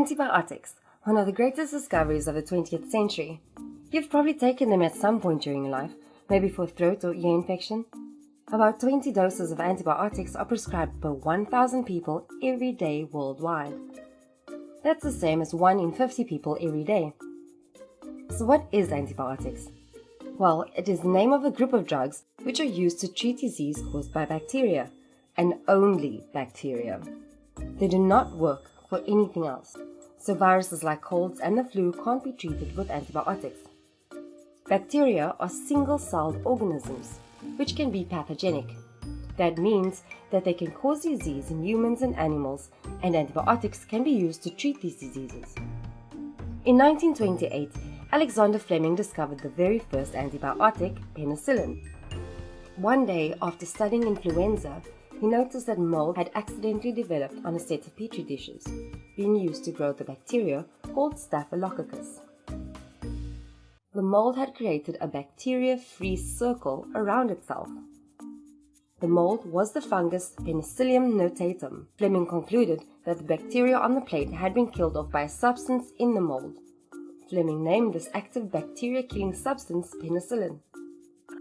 Antibiotics, one of the greatest discoveries of the 20th century. You've probably taken them at some point during your life, maybe for throat or ear infection. About 20 doses of antibiotics are prescribed per 1,000 people every day worldwide. That's the same as 1 in 50 people every day. So what is antibiotics? Well, it is the name of a group of drugs which are used to treat disease caused by bacteria, and only bacteria. They do not work for anything else, so viruses like colds and the flu can't be treated with antibiotics. Bacteria are single-celled organisms, which can be pathogenic. That means that they can cause disease in humans and animals, and antibiotics can be used to treat these diseases. In 1928, Alexander Fleming discovered the very first antibiotic, penicillin. One day, after studying influenza, he noticed that mold had accidentally developed on a set of petri dishes, being used to grow the bacteria called Staphylococcus. The mold had created a bacteria-free circle around itself. The mold was the fungus Penicillium notatum. Fleming concluded that the bacteria on the plate had been killed off by a substance in the mold. Fleming named this active bacteria-killing substance penicillin.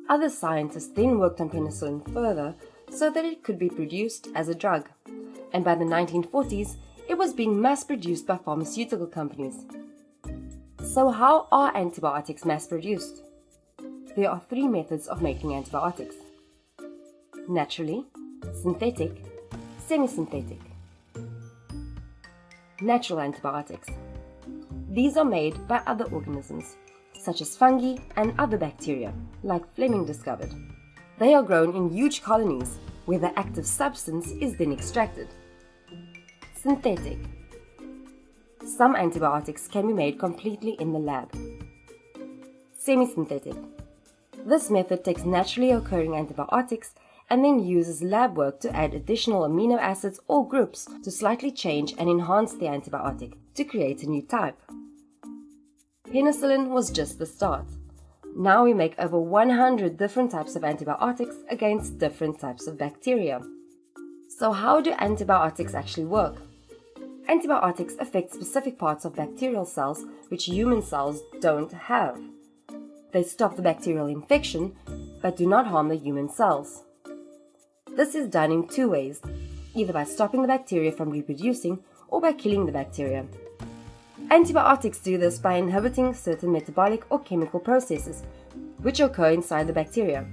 Other scientists then worked on penicillin further so that it could be produced as a drug, and by the 1940s, it was being mass-produced by pharmaceutical companies. So how are antibiotics mass-produced? There are 3 methods of making antibiotics: naturally, synthetic, semi-synthetic. Natural antibiotics. These are made by other organisms, such as fungi and other bacteria, like Fleming discovered. They are grown in huge colonies, where the active substance is then extracted. Synthetic. Some antibiotics can be made completely in the lab. Semi-synthetic. This method takes naturally occurring antibiotics and then uses lab work to add additional amino acids or groups to slightly change and enhance the antibiotic to create a new type. Penicillin was just the start. Now we make over 100 different types of antibiotics against different types of bacteria. So how do antibiotics actually work? Antibiotics affect specific parts of bacterial cells which human cells don't have. They stop the bacterial infection, but do not harm the human cells. This is done in 2 ways, either by stopping the bacteria from reproducing or by killing the bacteria. Antibiotics do this by inhibiting certain metabolic or chemical processes which occur inside the bacteria.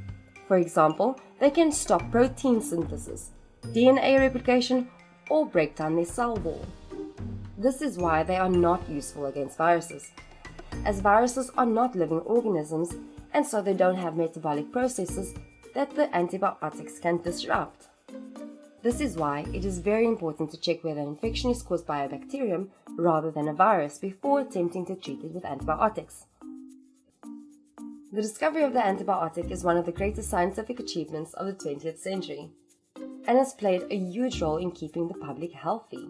For example, they can stop protein synthesis, DNA replication, or break down their cell wall. This is why they are not useful against viruses, as viruses are not living organisms and so they don't have metabolic processes that the antibiotics can disrupt. This is why it is very important to check whether an infection is caused by a bacterium rather than a virus before attempting to treat it with antibiotics. The discovery of the antibiotic is one of the greatest scientific achievements of the 20th century and has played a huge role in keeping the public healthy.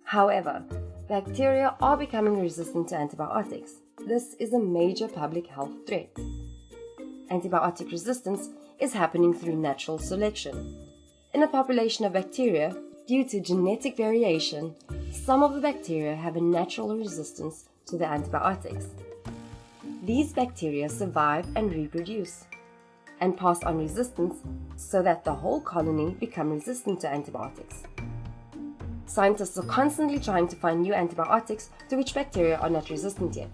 However, bacteria are becoming resistant to antibiotics. This is a major public health threat. Antibiotic resistance is happening through natural selection. In a population of bacteria, due to genetic variation, some of the bacteria have a natural resistance to the antibiotics. These bacteria survive and reproduce, and pass on resistance so that the whole colony become resistant to antibiotics. Scientists are constantly trying to find new antibiotics to which bacteria are not resistant yet.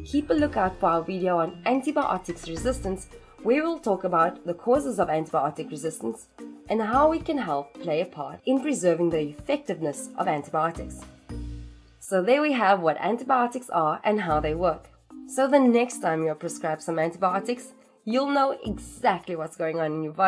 Keep a lookout for our video on antibiotics resistance, where we'll talk about the causes of antibiotic resistance and how we can help play a part in preserving the effectiveness of antibiotics. So there we have what antibiotics are and how they work. So the next time you're prescribed some antibiotics, you'll know exactly what's going on in your body.